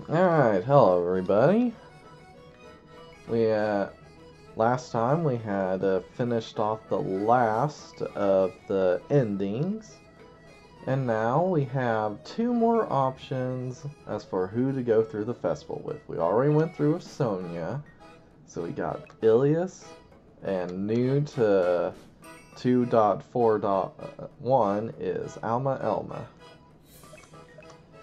Alright, hello everybody. Last time we had finished off the last of the endings, and now we have two more options as for who to go through the festival with. We already went through with Sonia, so we got Ilias, and new to 2.4.1 is Elma.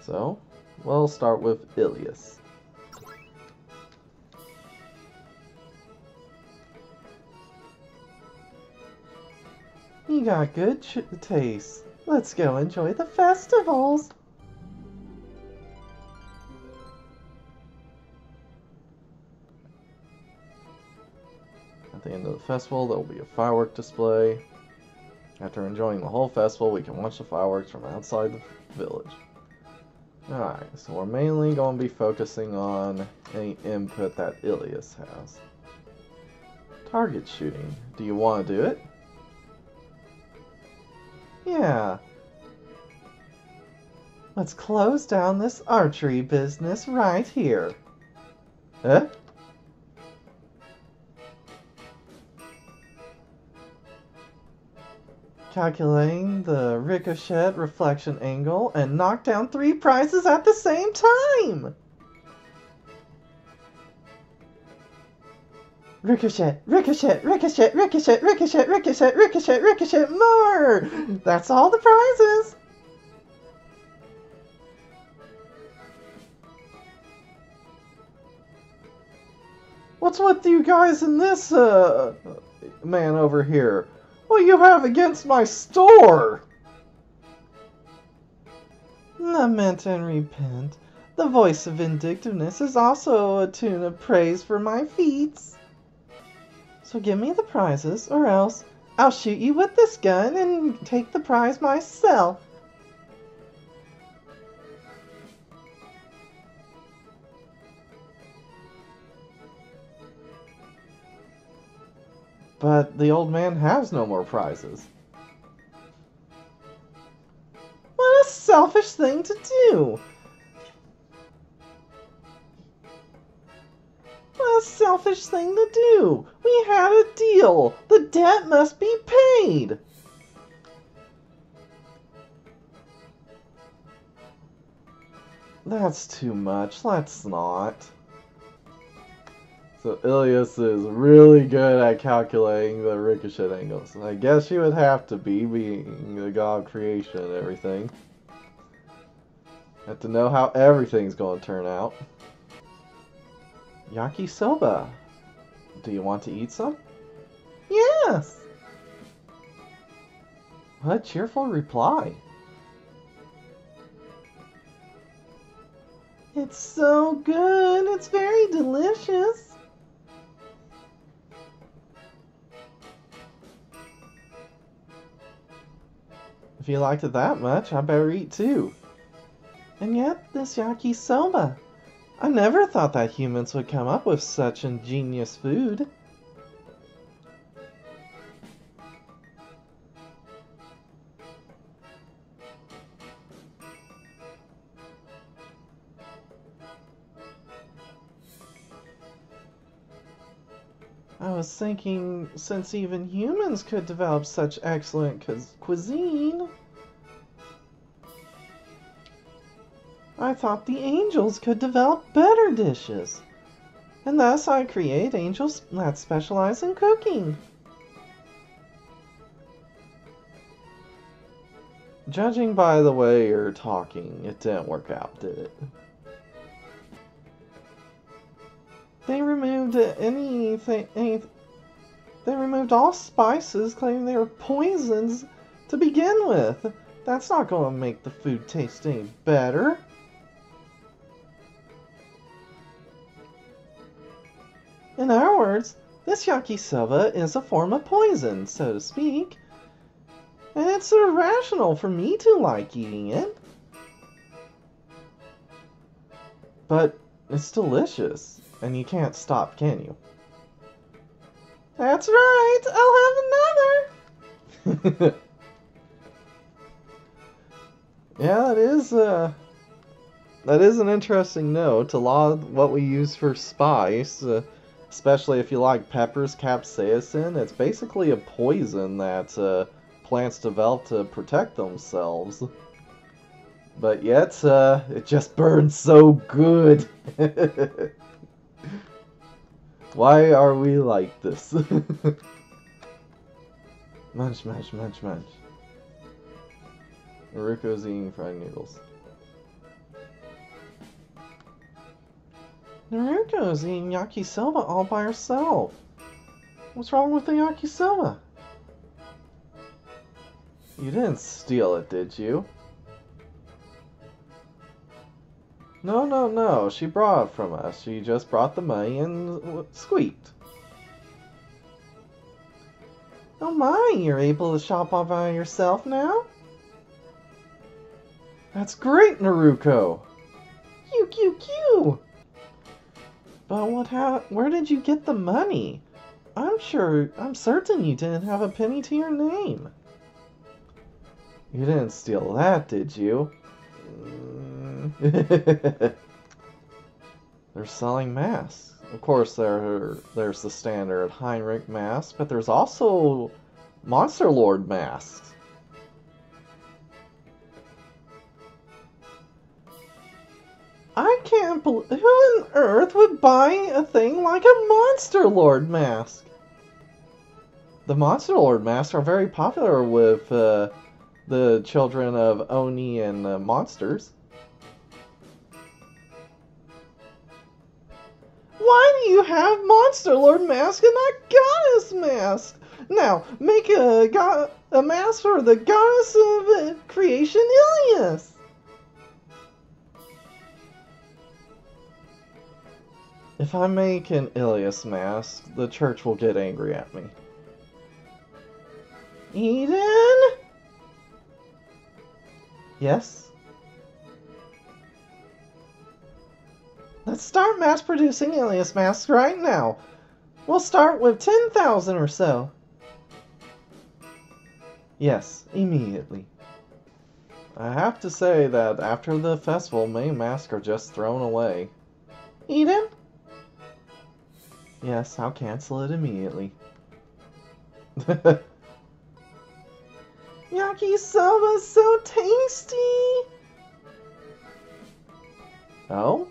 So, we'll start with Ilias. You got good taste. Let's go enjoy the festivals. At the end of the festival, there will be a firework display. After enjoying the whole festival, we can watch the fireworks from outside the village. Alright, so we're mainly going to be focusing on any input that Ilias has. Target shooting. Do you want to do it? Yeah. Let's close down this archery business right here. Huh? Calculating the ricochet reflection angle and knock down 3 prizes at the same time! Ricochet, ricochet, ricochet, ricochet, ricochet, ricochet, ricochet, ricochet, more! That's all the prizes! What's with you guys and this, man over here? What do you have against my store? Lament and repent. The voice of vindictiveness is also a tune of praise for my feats. So give me the prizes, or else I'll shoot you with this gun and take the prize myself. But the old man has no more prizes. What a selfish thing to do! What a selfish thing to do! We had a deal! The debt must be paid! That's too much. Let's not. So Ilias is really good at calculating the ricochet angles. I guess you would have to be, being the god of creation and everything. Have to know how everything's going to turn out. Yakisoba. Do you want to eat some? Yes! What a cheerful reply. It's so good. It's very delicious. If you liked it that much, I better eat too. And yet, this yakisoba. I never thought that humans would come up with such ingenious food. I was thinking, since even humans could develop such excellent cuisine, I thought the angels could develop better dishes. And thus I create angels that specialize in cooking. Judging by the way you're talking, it didn't work out, did it? They removed they removed all spices, claiming they were poisons to begin with. That's not going to make the food taste any better. In other words, this yakisoba is a form of poison, so to speak. And it's irrational for me to like eating it. But it's delicious. And you can't stop, can you? That's right! I'll have another! Yeah, it is That is an interesting note. A lot of what we use for spice, especially if you like peppers, capsaicin, it's basically a poison that plants develop to protect themselves. But yet, it just burns so good. Why are we like this? Munch, munch, munch, munch. Naruko's eating fried noodles. Naruko's eating yakisoba all by herself. What's wrong with the yakisoba? You didn't steal it, did you? No, no, no. She brought it from us. She just brought the money and squeaked. Oh my, you're able to shop all by yourself now? That's great, Naruko! Cue, cue, cue! But where did you get the money? I'm certain you didn't have a penny to your name. You didn't steal that, did you? They're selling masks. Of course, there's the standard Heinrich mask, but there's also Monster Lord masks. I can't believe... Who on earth would buy a thing like a Monster Lord mask? The Monster Lord masks are very popular with the children of Oni and monsters. Why do you have Monster Lord mask and not Goddess mask? Now, make a mask for the Goddess of Creation, Ilias. If I make an Ilias mask, the church will get angry at me. Eden? Yes? Let's start mass producing Ilias masks right now. We'll start with 10,000 or so. Yes, immediately. I have to say that after the festival, many masks are just thrown away. Eden? Yes, I'll cancel it immediately. Yakisoba's so tasty! Oh?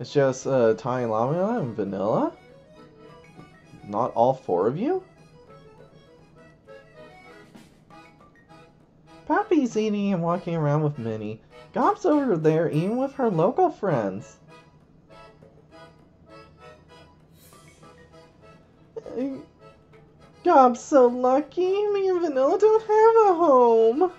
It's just Thai lamia and vanilla? Not all four of you? Pappy's eating and walking around with Minnie. Gob's over there eating with her local friends. Gob's so lucky. Me and Vanilla don't have a home.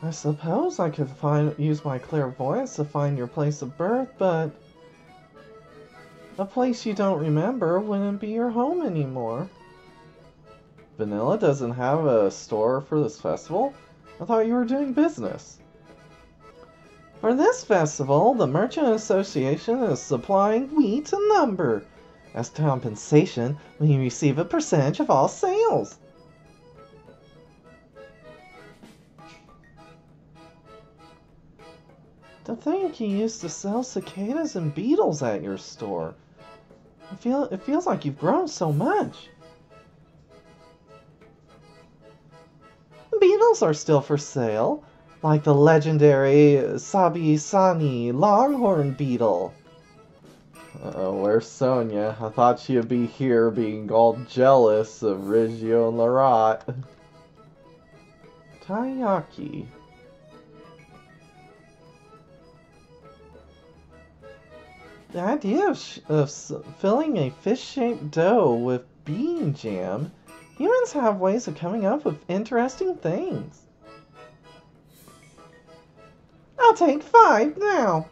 I suppose I could use my clairvoyance to find your place of birth, but a place you don't remember wouldn't be your home anymore. Vanilla doesn't have a store for this festival? I thought you were doing business. For this festival, the Merchant Association is supplying wheat and lumber. As compensation, we receive a percentage of all sales. To think you used to sell cicadas and beetles at your store. It feels like you've grown so much. The beetles are still for sale, like the legendary Sabi-Sani longhorn beetle. Where's Sonia? I thought she'd be here being all jealous of Riggio and Larat. Taiyaki. The idea of filling a fish-shaped dough with bean jam, humans have ways of coming up with interesting things. I'll take 5 now.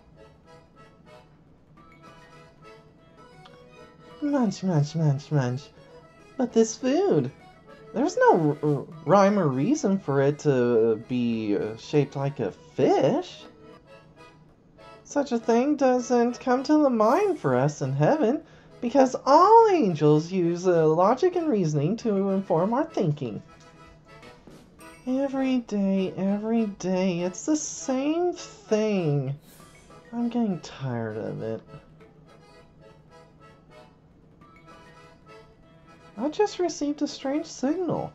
Munch, munch, munch, munch. But this food, there's no rhyme or reason for it to be shaped like a fish. Such a thing doesn't come to the mind for us in heaven, because all angels use logic and reasoning to inform our thinking. Every day, it's the same thing. I'm getting tired of it. I just received a strange signal.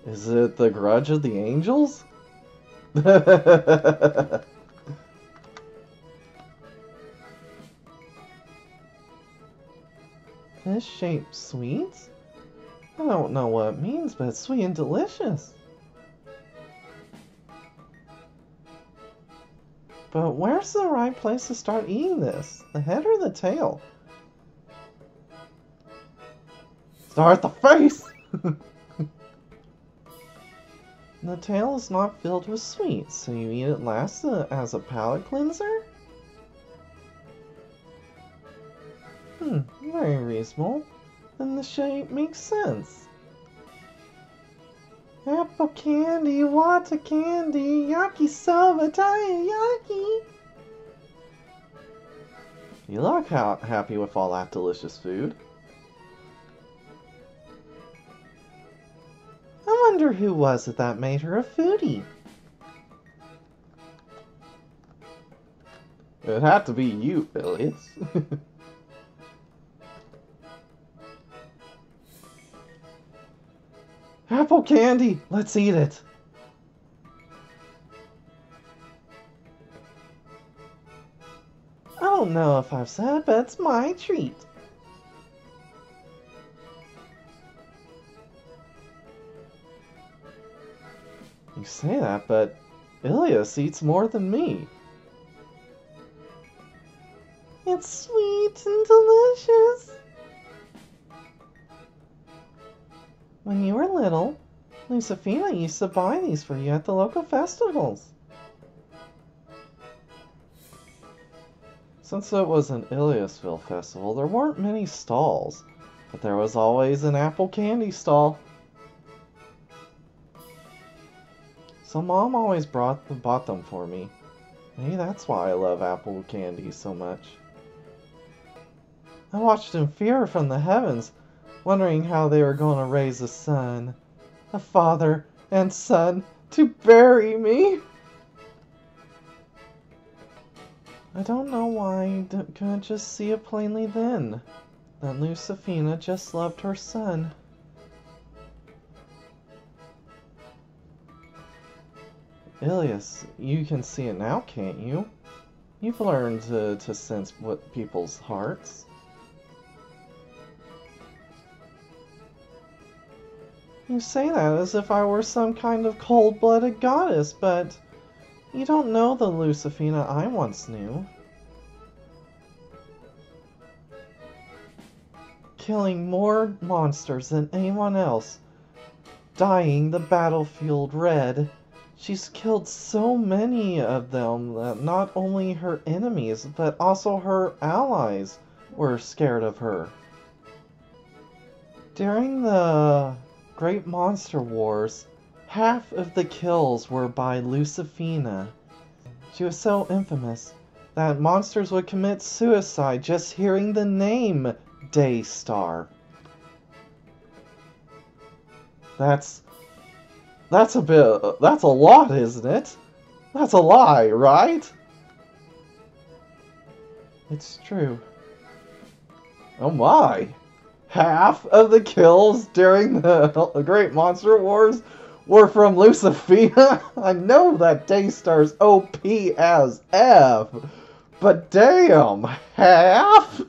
Is it the grudge of the angels? This shape sweet? I don't know what it means, but it's sweet and delicious. But where's the right place to start eating this? The head or the tail? Start the face! The tail is not filled with sweets, so you eat it last as a palate cleanser? Very reasonable. Then the shape makes sense. Apple candy, water candy, yaki soba, taiyaki. You look happy with all that delicious food. I wonder who was it that made her a foodie? It had to be you, Ilias. Apple candy! Let's eat it! I don't know if I've said it, but it's my treat. You say that, but Ilias eats more than me. It's sweet and delicious. When you were little, Lucifina used to buy these for you at the local festivals. Since it was an Iliasville festival, there weren't many stalls, but there was always an apple candy stall. So Mom always bought them for me. Maybe that's why I love apple candy so much. I watched in fear from the heavens, wondering how they were going to raise a son, a father and son, to bury me. I don't know why I couldn't just see it plainly then, that Lucifina just loved her son. Ilias, you can see it now, can't you? You've learned to sense what people's hearts. You say that as if I were some kind of cold-blooded goddess, but you don't know the Lucifina I once knew. Killing more monsters than anyone else, dyeing the battlefield red. She's killed so many of them that not only her enemies, but also her allies were scared of her. During the Great Monster Wars, half of the kills were by Lucifina. She was so infamous that monsters would commit suicide just hearing the name Daystar. That's a lot, isn't it? That's a lie, right? It's true. Oh my! Half of the kills during the Great Monster Wars were from Lucifina? I know that Daystar's OP as F, but damn, half?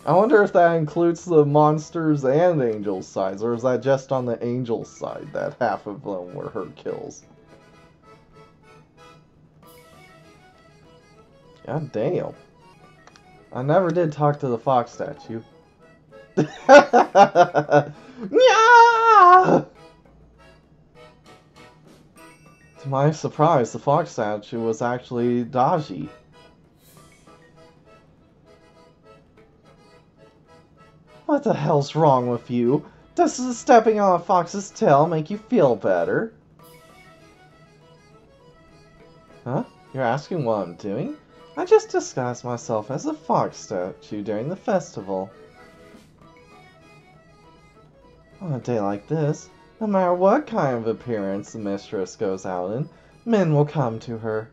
I wonder if that includes the monsters and angels sides, or is that just on the angels side that half of them were her kills? God damn. I never did talk to the fox statue. To my surprise, the fox statue was actually Daji. What the hell's wrong with you? Does stepping on a fox's tail make you feel better? Huh? You're asking what I'm doing? I just disguised myself as a fox statue during the festival. On a day like this, no matter what kind of appearance the mistress goes out in, men will come to her.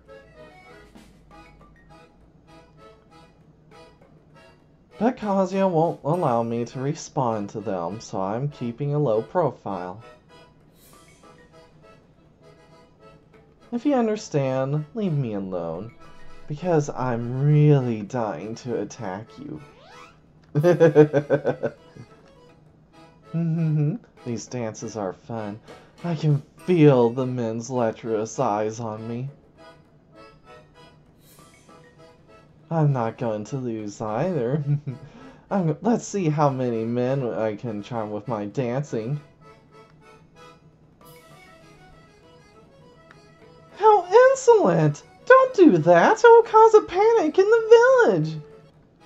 But Kazuya won't allow me to respond to them, so I'm keeping a low profile. If you understand, leave me alone, because I'm really dying to attack you. These dances are fun. I can feel the men's lecherous eyes on me. I'm not going to lose either. Let's see how many men I can charm with my dancing. How insolent! Don't do that! It will cause a panic in the village!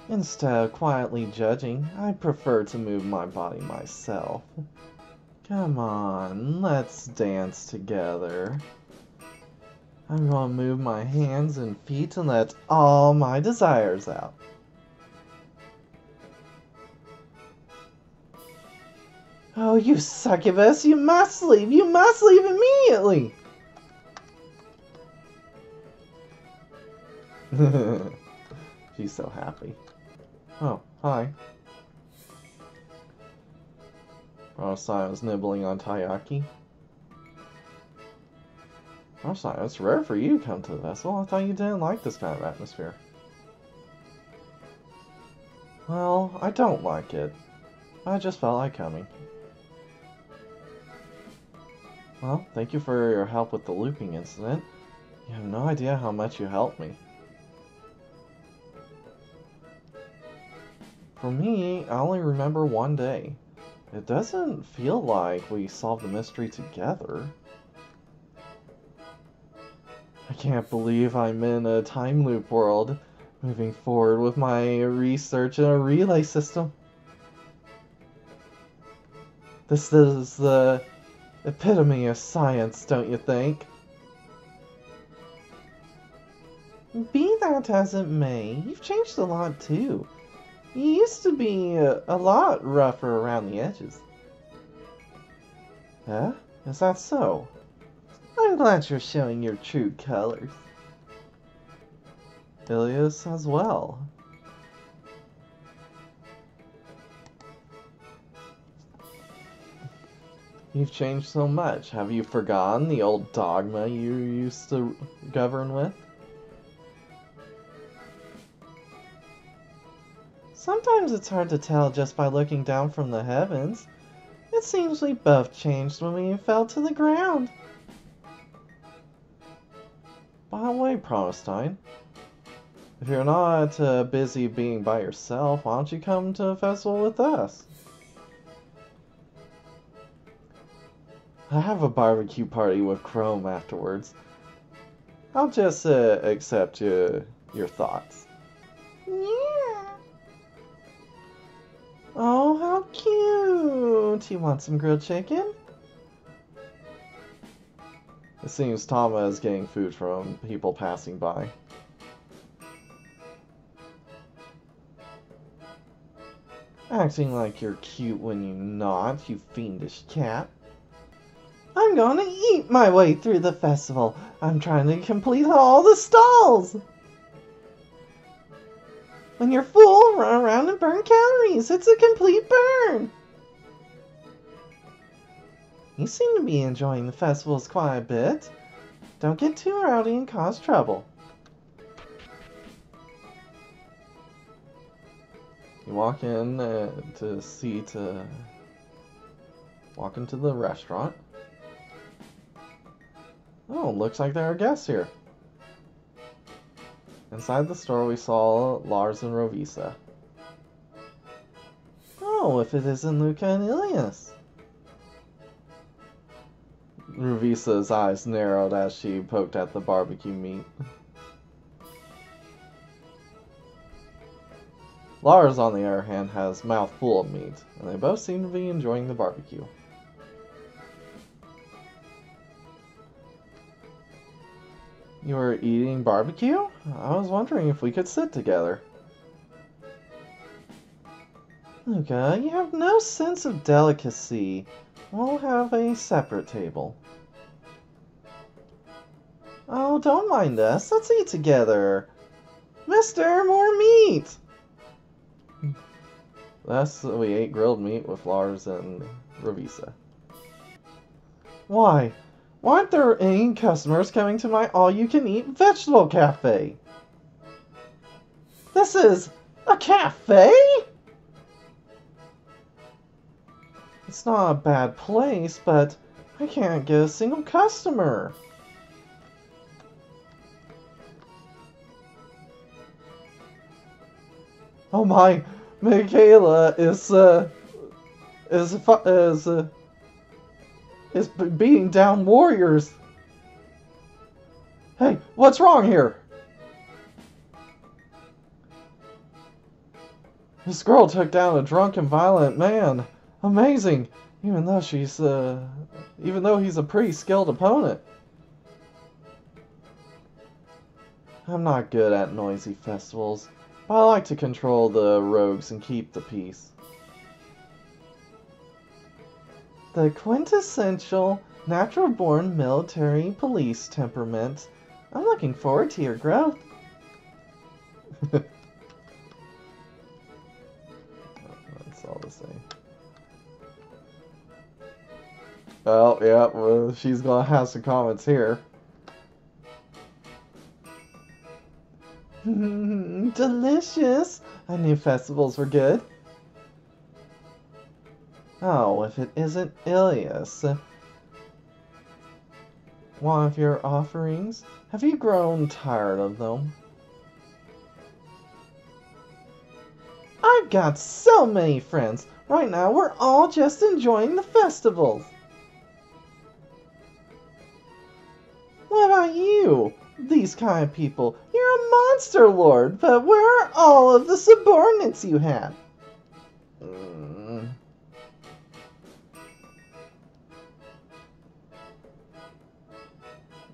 Instead of quietly judging, I prefer to move my body myself. Come on, let's dance together. I'm going to move my hands and feet and let all my desires out. Oh, you succubus, you must leave! You must leave immediately! She's so happy. Oh, hi. Rosai was nibbling on taiyaki. Rosai, it's rare for you to come to the vessel. I thought you didn't like this kind of atmosphere. Well, I don't like it. I just felt like coming. Well, thank you for your help with the looping incident. You have no idea how much you helped me. For me, I only remember one day. It doesn't feel like we solved the mystery together. I can't believe I'm in a time loop world, moving forward with my research in a relay system. This is the epitome of science, don't you think? Be that as it may, you've changed a lot too. You used to be a lot rougher around the edges. Huh? Is that so? I'm glad you're showing your true colors. Ilias as well. You've changed so much. Have you forgotten the old dogma you used to govern with? Sometimes it's hard to tell just by looking down from the heavens. It seems we both changed when we fell to the ground. By the way, Promestein, if you're not busy being by yourself, why don't you come to a festival with us? I have a barbecue party with Chrome afterwards. I'll just accept your thoughts. Yeah. Oh, how cute! You want some grilled chicken? It seems Tama is getting food from people passing by. Acting like you're cute when you're not, you fiendish cat. I'm going to eat my way through the festival. I'm trying to complete all the stalls. When you're full, run around and burn calories. It's a complete burn. You seem to be enjoying the festivals quite a bit. Don't get too rowdy and cause trouble. You walk in walk into the restaurant. Oh, looks like there are guests here. Inside the store we saw Lars and Rovisa. Oh, if it isn't Luca and Ilias. Rovisa's eyes narrowed as she poked at the barbecue meat. Lars, on the other hand, has his mouth full of meat, and they both seem to be enjoying the barbecue. You were eating barbecue? I was wondering if we could sit together. Luca, you have no sense of delicacy. We'll have a separate table. Oh, don't mind us. Let's eat together. Mister, more meat! Thus, we ate grilled meat with Lars and Ravisa. Why? Why aren't there any customers coming to my all-you-can-eat vegetable cafe? This is a cafe? It's not a bad place, but I can't get a single customer. Oh my, Michaela is beating down warriors. Hey, what's wrong here? This girl took down a drunk and violent man. Amazing, even though he's a pretty skilled opponent. I'm not good at noisy festivals, but I like to control the rogues and keep the peace. The quintessential, natural-born military police temperament. I'm looking forward to your growth. That's all the same. Well, yeah, well, she's gonna have some comments here. Delicious! I knew festivals were good. Oh, if it isn't Ilias. One of your offerings? Have you grown tired of them? I've got so many friends. Right now, we're all just enjoying the festivals. What about you? These kind of people. You're a monster lord, but where are all of the subordinates you had?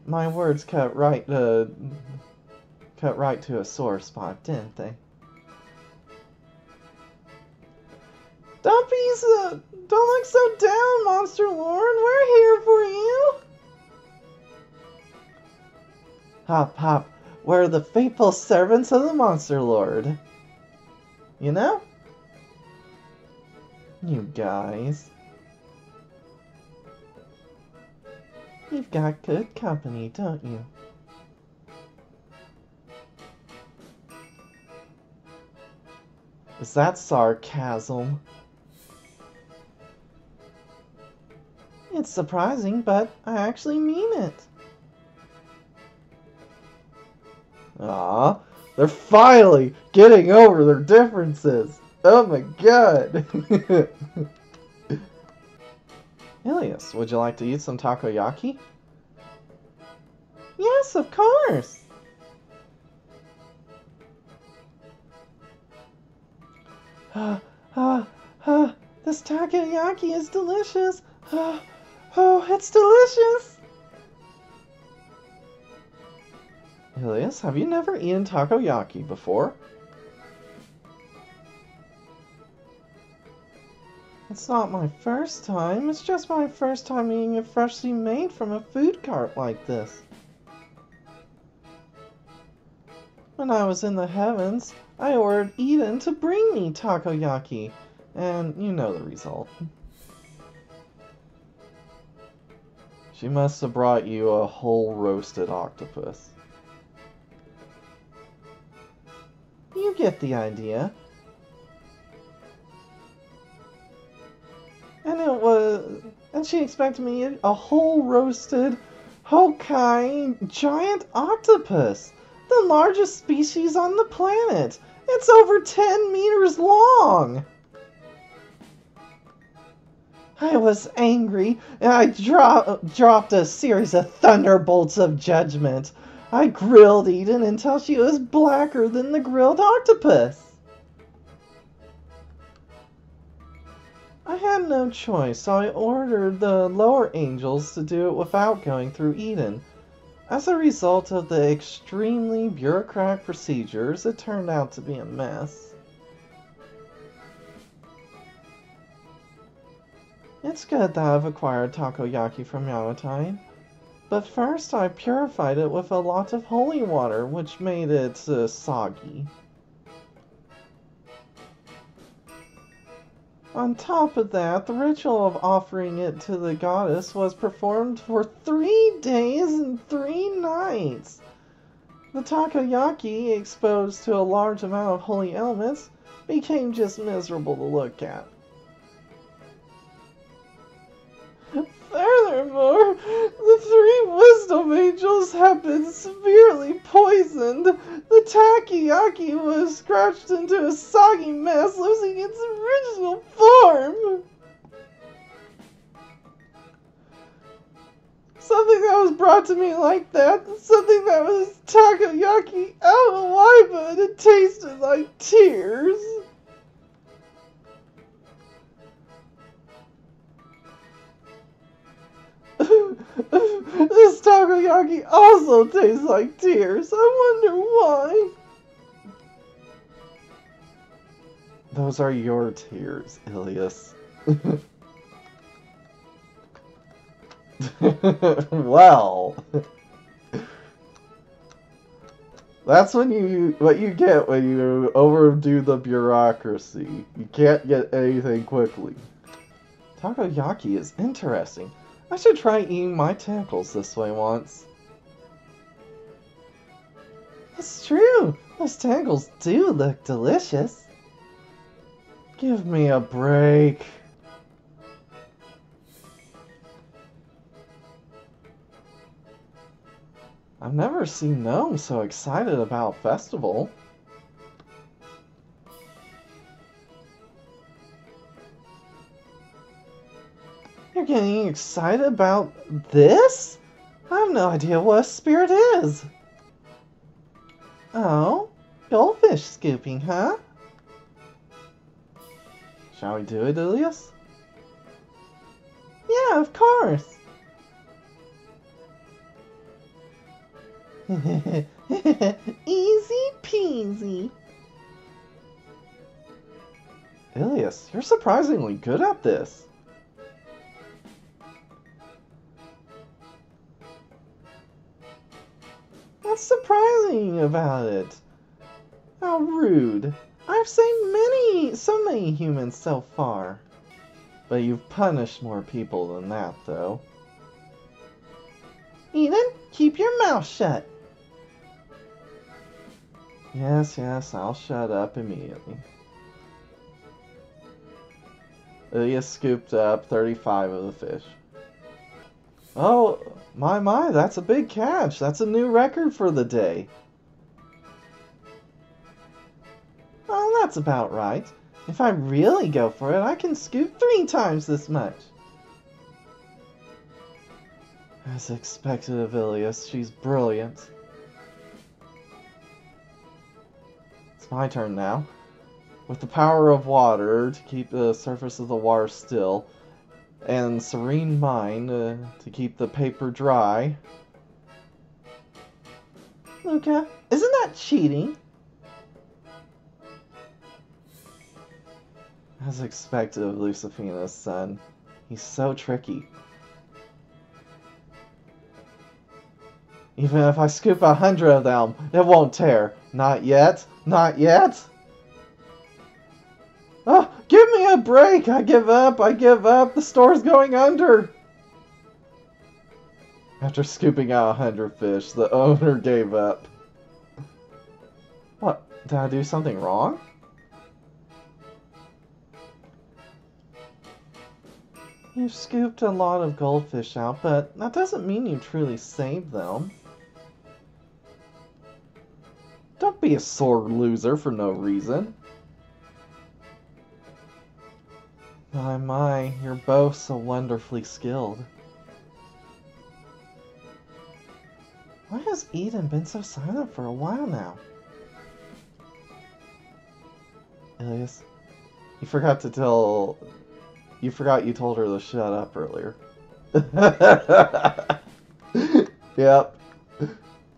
My words cut right to a sore spot, didn't they? Don't look so down, Monster Lord. We're here for you. Hop, hop. We're the faithful servants of the Monster Lord. You know? You guys. You've got good company, don't you? Is that sarcasm? It's surprising, but I actually mean it. Aw, they're finally getting over their differences. Oh my god. Ilias, would you like to eat some takoyaki? Yes, of course. This takoyaki is delicious. Oh, it's delicious. Ilias, have you never eaten takoyaki before? It's not my first time. It's just my first time eating it freshly made from a food cart like this. When I was in the heavens, I ordered Eden to bring me takoyaki, and you know the result. She must have brought you a whole roasted octopus. You get the idea. And she expected me to eat a whole roasted Hokai giant octopus, the largest species on the planet. It's over 10 meters long. I was angry, and I dropped a series of thunderbolts of judgment. I grilled Eden until she was blacker than the grilled octopus. I had no choice, so I ordered the lower angels to do it without going through Eden. As a result of the extremely bureaucratic procedures, it turned out to be a mess. It's good that I've acquired takoyaki from Yamatine. But first I purified it with a lot of holy water, which made it soggy. On top of that, the ritual of offering it to the goddess was performed for 3 days and 3 nights. The takoyaki, exposed to a large amount of holy elements, became just miserable to look at. Furthermore, the 3 wisdom angels have been severely poisoned. The takoyaki was scratched into a soggy mess, losing its original form. Something that was brought to me like that, something that was takoyaki, I don't know why, but it tasted like tears. This takoyaki also tastes like tears. I wonder why. Those are your tears, Ilias. Well, that's what you get when you overdo the bureaucracy. You can't get anything quickly. Takoyaki is interesting. I should try eating my tentacles this way once. It's true. Those tentacles do look delicious. Give me a break. I've never seen gnomes so excited about festival. You're getting excited about this? I have no idea what a spirit is. Oh, goldfish scooping, huh? Shall we do it, Ilias? Yeah, of course. Easy peasy. Ilias, you're surprisingly good at this. What's surprising about it? How rude. I've saved so many humans so far. But you've punished more people than that, though. Eden, keep your mouth shut. Yes, I'll shut up immediately. Ilias scooped up 35 of the fish. Oh, my, that's a big catch. That's a new record for the day. Oh, that's about right. If I really go for it, I can scoop 3 times this much. As expected of Ilias, she's brilliant. It's my turn now. With the power of water to keep the surface of the water still, and serene mind to keep the paper dry. Luca, isn't that cheating? As expected of Lucifina's son, he's so tricky. Even if I scoop 100 of them, it won't tear. Not yet. Not yet. Oh, give me a break. I give up. I give up. The store's going under. After scooping out 100 fish, the owner gave up. What? Did I do something wrong? You've scooped a lot of goldfish out, but that doesn't mean you truly saved them. Don't be a sore loser for no reason. My, you're both so wonderfully skilled. Why has Eden been so silent for a while now? Ilias, you forgot you told her to shut up earlier. Yep.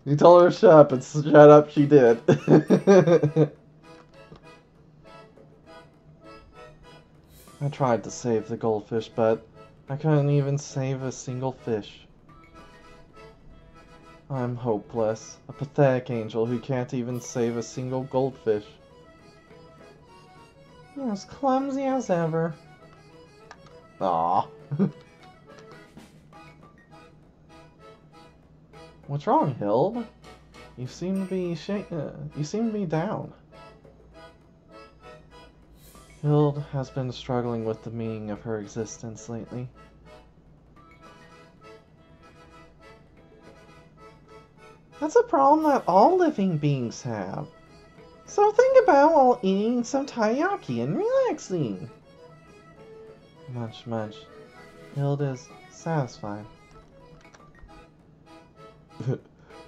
You told her to shut up, and shut up she did. I tried to save the goldfish, but I couldn't even save a single fish. I'm hopeless. A pathetic angel who can't even save a single goldfish. You're as clumsy as ever. Aww. What's wrong, Hild? You seem to be down. Hild has been struggling with the meaning of her existence lately. That's a problem that all living beings have. So think about while eating some taiyaki and relaxing. Munch, munch. Hild is satisfied.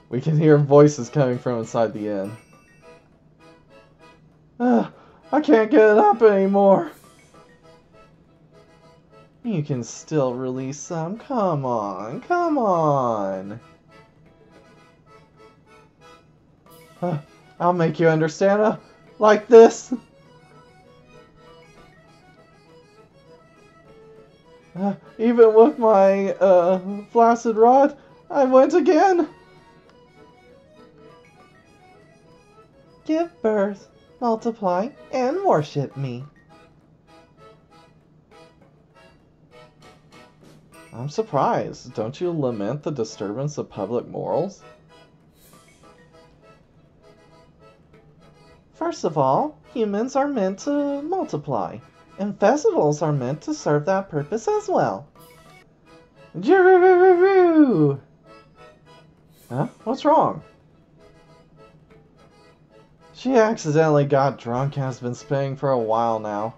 We can hear voices coming from inside the inn. I can't get it up anymore. You can still release some. Come on, come on. I'll make you understand. Like this. Even with my flaccid rod, I went again. Give birth, multiply, and worship me. I'm surprised. Don't you lament the disturbance of public morals? First of all, humans are meant to multiply, and festivals are meant to serve that purpose as well. Huh? What's wrong? She accidentally got drunk and has been spinning for a while now.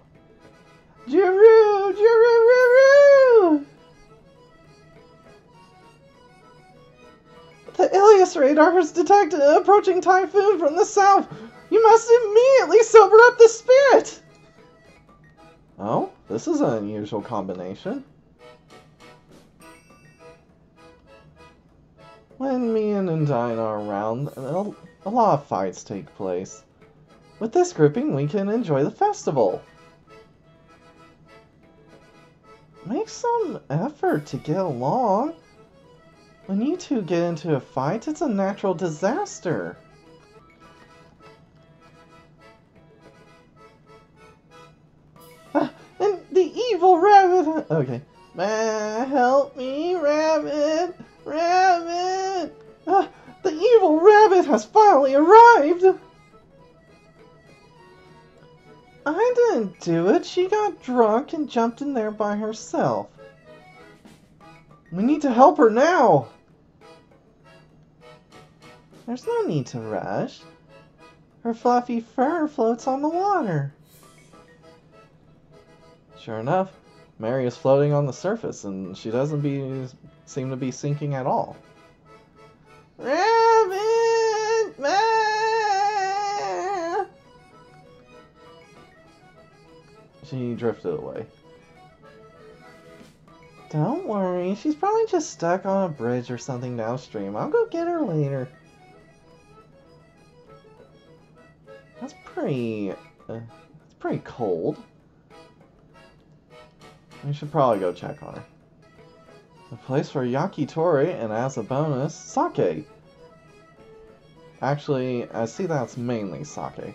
Jiru! Jiru! The Ilias radar has detected an approaching typhoon from the south. You must immediately sober up the spirit! Oh, this is an unusual combination. When me and Undine are around, a lot of fights take place. With this grouping, we can enjoy the festival. Make some effort to get along. When you two get into a fight, it's a natural disaster. And the evil rabbit... Okay. Help me, rabbit! Rabbit! The evil rabbit has finally arrived! I didn't do it. She got drunk and jumped in there by herself. We need to help her now! There's no need to rush. Her fluffy fur floats on the water. Sure enough, Mary is floating on the surface, and she doesn't seem to be sinking at all. Rabbit! She drifted away. Don't worry, she's probably just stuck on a bridge or something downstream. I'll go get her later. That's pretty cold. We should probably go check on her. A place for yakitori, and as a bonus, sake. Actually, I see that's mainly sake.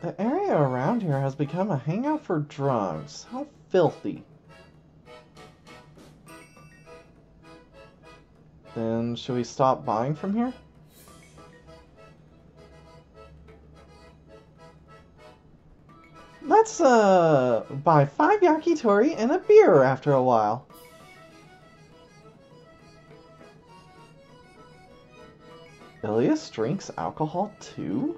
The area around here has become a hangout for drunks. How filthy. Then, should we stop buying from here? Let's, buy 5 yakitori and a beer after a while. Ilias drinks alcohol too?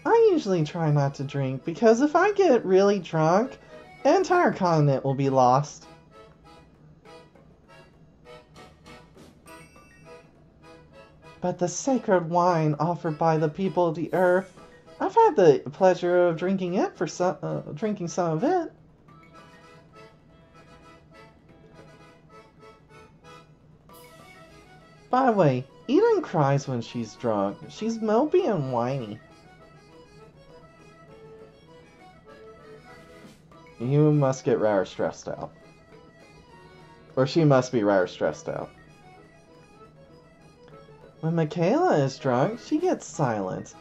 I usually try not to drink because if I get really drunk, the entire continent will be lost. But the sacred wine offered by the people of the earth, I've had the pleasure of drinking some of it. By the way, Eden cries when she's drunk. She's mopey and whiny. You must get rather stressed out. Or she must be rather stressed out. When Michaela is drunk, she gets silent.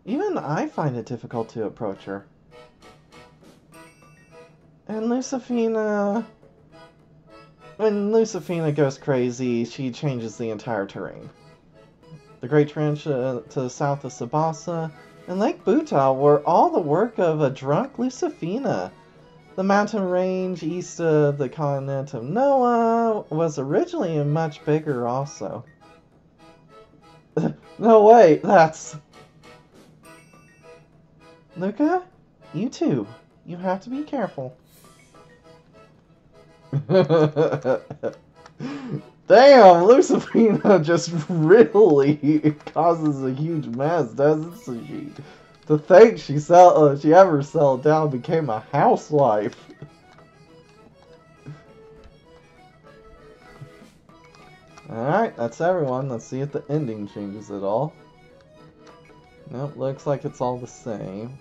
Even I find it difficult to approach her. And Lucifina... When Lucifina goes crazy, she changes the entire terrain. The Great Trench to the south of Sabasa and Lake Bhutan were all the work of a drunk Lucifina. The mountain range east of the continent of Noah was originally much bigger also. No, wait, that's... Luca, you too. You have to be careful. Damn, Lucifina just really causes a huge mess, doesn't she? To think she ever settled down and became a housewife. Alright, that's everyone. Let's see if the ending changes at all. Nope, looks like it's all the same.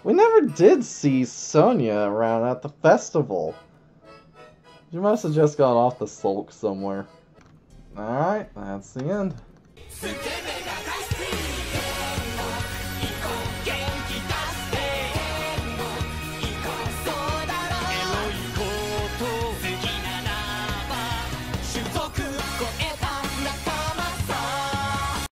We never did see Sonia around at the festival. She must have just got off the sulk somewhere. Alright, that's the end.